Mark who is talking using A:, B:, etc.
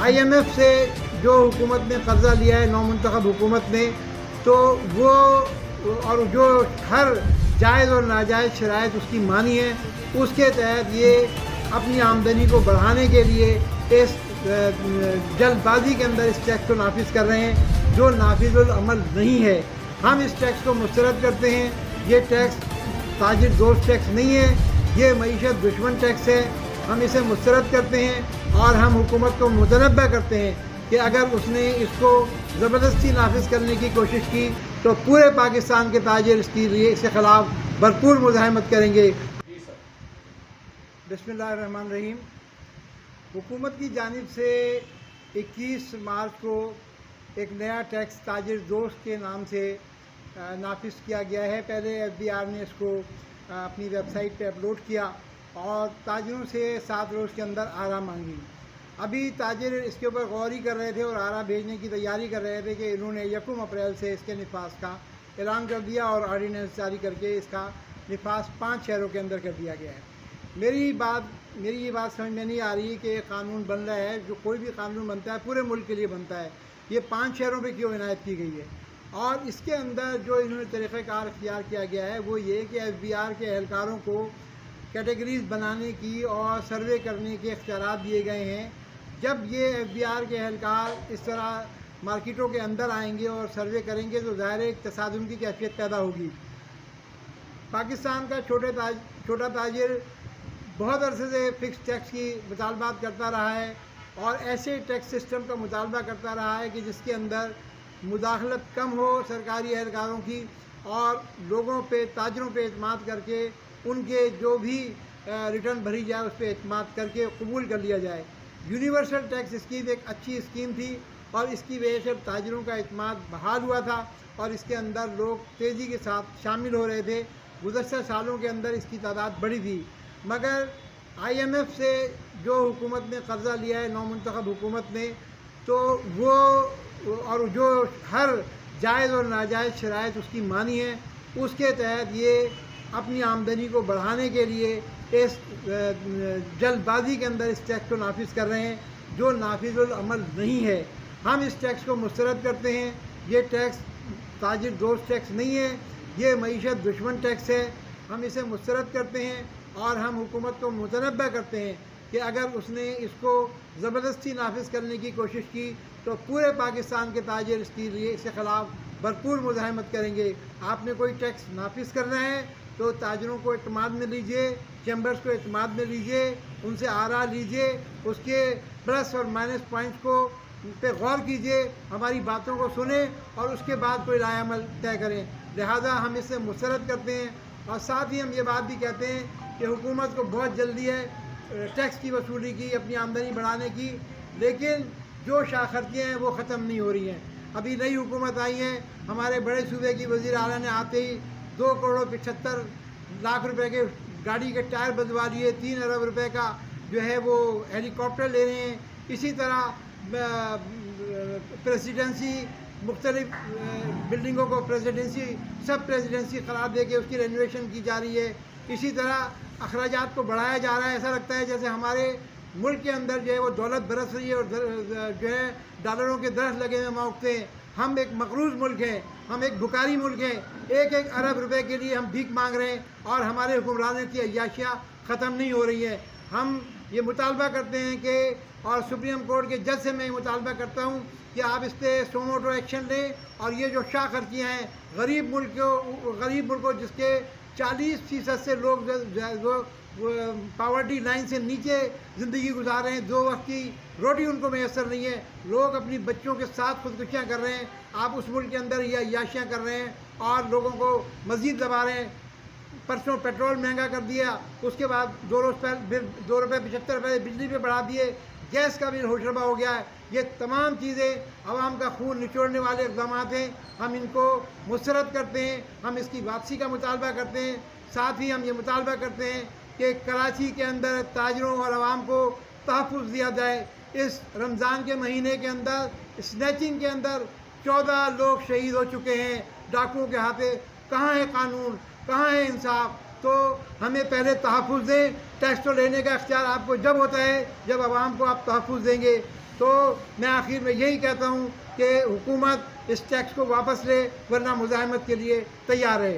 A: IMF سے جو حکومت نے قرضہ لیا ہے نومنتخب حکومت نے، تو وہ اور جو ہر جائز اور ناجائز شرائط اس کی مانی ہے، اس کے تحت یہ اپنی آمدنی کو بڑھانے کے لیے اس جلد بازی کے اندر اس ٹیکس کو نافذ کر رہے ہیں جو نافذ العمل نہیں ہے۔ ہم اس ٹیکس کو مسترد کرتے ہیں۔ یہ ٹیکس تاجر دوست ٹیکس نہیں ہے، یہ معیشت دشمن ٹیکس ہے۔ ہم اسے مسترد کرتے ہیں اور ہم حکومت کو متنبہ کرتے ہیں کہ اگر اس نے اس کو زبردستی نافذ کرنے کی کوشش کی تو پورے پاکستان کے تاجر اس کے خلاف بھرپور مزاحمت کریں گے۔ بسم اللہ الرحمن الرحیم۔ حکومت کی جانب سے 21 مارچ کو ایک نیا ٹیکس تاجر دوست کے نام سے نافذ کیا گیا ہے۔ پہلے FBR نے اس کو اپنی ویب سائٹ پہ اپلوڈ کیا اور تاجروں سے 7 روز کے اندر آرا مانگی۔ ابھی تاجر اس کے اوپر غور ہی کر رہے تھے اور آرا بھیجنے کی تیاری کر رہے تھے کہ انہوں نے 1 اپریل سے اس کے نفاذ کا اعلان کر دیا اور آرڈیننس جاری کر کے اس کا نفاذ 5 شہروں کے اندر کر دیا گیا ہے۔ میری یہ بات سمجھ میں نہیں آ رہی کہ قانون بن رہا ہے، جو کوئی بھی قانون بنتا ہے پورے ملک کے لیے بنتا ہے، یہ 5 شہروں پہ کیوں عنایت کی گئی ہے؟ اور اس کے اندر جو انہوں نے طریقہ کار اختیار کیا گیا ہے وہ یہ کہ FBR کے اہلکاروں کو کیٹیگریز بنانے کی اور سروے کرنے کے اختیارات دیے گئے ہیں۔ جب یہ FBR کے اہلکار اس طرح مارکیٹوں کے اندر آئیں گے اور سروے کریں گے تو ظاہر ایک تصادم کی کیفیت پیدا ہوگی۔ پاکستان کا چھوٹا تاجر بہت عرصے سے فکس ٹیکس کی مطالبات کرتا رہا ہے اور ایسے ٹیکس سسٹم کا مطالبہ کرتا رہا ہے کہ جس کے اندر مداخلت کم ہو سرکاری اہلکاروں کی اور لوگوں پہ تاجروں پہ اعتماد کر کے ان کے جو بھی ریٹرن بھری جائے اس پہ اعتماد کر کے قبول کر لیا جائے۔ یونیورسل ٹیکس اسکیم ایک اچھی اسکیم تھی اور اس کی وجہ سے تاجروں کا اعتماد بحال ہوا تھا اور اس کے اندر لوگ تیزی کے ساتھ شامل ہو رہے تھے۔ گزشتہ سالوں کے اندر اس کی تعداد بڑھی تھی، مگر IMF سے جو حکومت نے قرضہ لیا ہے نومنتخب حکومت نے، تو وہ اور جو ہر جائز اور ناجائز شرائط اس کی مانی ہے، اس کے تحت یہ اپنی آمدنی کو بڑھانے کے لیے اس جلد بازی کے اندر اس ٹیکس کو نافذ کر رہے ہیں جو نافذ العمل نہیں ہے۔ ہم اس ٹیکس کو مسترد کرتے ہیں۔ یہ ٹیکس تاجر دوست ٹیکس نہیں ہے، یہ معیشت دشمن ٹیکس ہے۔ ہم اسے مسترد کرتے ہیں اور ہم حکومت کو متنبہ کرتے ہیں کہ اگر اس نے اس کو زبردستی نافذ کرنے کی کوشش کی تو پورے پاکستان کے تاجر اس کے خلاف بھرپور مزاحمت کریں گے۔ آپ نے کوئی ٹیکس نافذ کرنا ہے تو تاجروں کو اعتماد میں لیجئے، چیمبرز کو اعتماد میں لیجئے، ان سے آرا لیجئے، اس کے پلس اور مائنس پوائنٹس کو پہ غور کیجئے، ہماری باتوں کو سنیں اور اس کے بعد کوئی رائے عمل طے کریں۔ لہٰذا ہم اس سے مسترد کرتے ہیں اور ساتھ ہی ہم یہ بات بھی کہتے ہیں کہ حکومت کو بہت جلدی ہے ٹیکس کی وصولی کی، اپنی آمدنی بڑھانے کی، لیکن جو شاخرچیاں ہیں وہ ختم نہیں ہو رہی ہیں۔ ابھی نئی حکومت آئی ہے، ہمارے بڑے صوبے کی وزیر اعلیٰ نے آتے ہی 2.75 کروڑ روپے کے گاڑی کے ٹائر بدلوا لیے، 3 ارب روپے کا جو ہے وہ ہیلی کاپٹر لے رہے ہیں۔ اسی طرح پریسیڈنسی مختلف بلڈنگوں کو سب پریزیڈنسی قرار دے کے اس کی رینوویشن کی جا رہی ہے۔ اسی طرح اخراجات کو بڑھایا جا رہا ہے۔ ایسا لگتا ہے جیسے ہمارے ملک کے اندر جو ہے وہ دولت برس رہی ہے اور جو ہے ڈالروں کے درخت لگے ہوئے مونگتے ہیں۔ ہم ایک مقروض ملک ہیں، ہم ایک بھکاری ملک ہیں، 1 ارب روپے کے لیے ہم بھیک مانگ رہے ہیں اور ہمارے حکمرانوں کی عیاشیاں ختم نہیں ہو رہی ہیں۔ ہم یہ مطالبہ کرتے ہیں کہ اور سپریم کورٹ کے جج سے میں مطالبہ کرتا ہوں کہ آپ اس پہ سوموٹو ایکشن لیں اور یہ جو شاہ خرچیاں ہیں غریب ملکوں جس کے 40% سے لوگ پاورٹی لائن سے نیچے زندگی گزار رہے ہیں، 2 وقت کی روٹی ان کو میسر نہیں ہے، لوگ اپنی بچوں کے ساتھ خودکشیاں کر رہے ہیں۔ آپ اس ملک کے اندر یہ عیاشیاں کر رہے ہیں اور لوگوں کو مزید دبا رہے ہیں۔ پرسوں پیٹرول مہنگا کر دیا، اس کے بعد 2 روز پہلے 2.75 روپے بجلی پہ بڑھا دیے، گیس کا بھی ہوشربا ہو گیا ہے۔ یہ تمام چیزیں عوام کا خون نچوڑنے والے اقدامات ہیں، ہم ان کو مسترد کرتے ہیں، ہم اس کی واپسی کا مطالبہ کرتے ہیں۔ ساتھ ہی ہم یہ مطالبہ کرتے ہیں کہ کراچی کے اندر تاجروں اور عوام کو تحفظ دیا جائے۔ اس رمضان کے مہینے کے اندر اسنیچنگ کے اندر 14 لوگ شہید ہو چکے ہیں ڈاکوؤں کے ہاتھے۔ کہاں ہے قانون، کہاں ہے انصاف؟ تو ہمیں پہلے تحفظ دیں۔ ٹیکس تو لینے کا اختیار آپ کو جب ہوتا ہے جب عوام کو آپ تحفظ دیں گے۔ تو میں آخر میں یہی کہتا ہوں کہ حکومت اس ٹیکس کو واپس لے ورنہ مزاحمت کے لیے تیار ہے.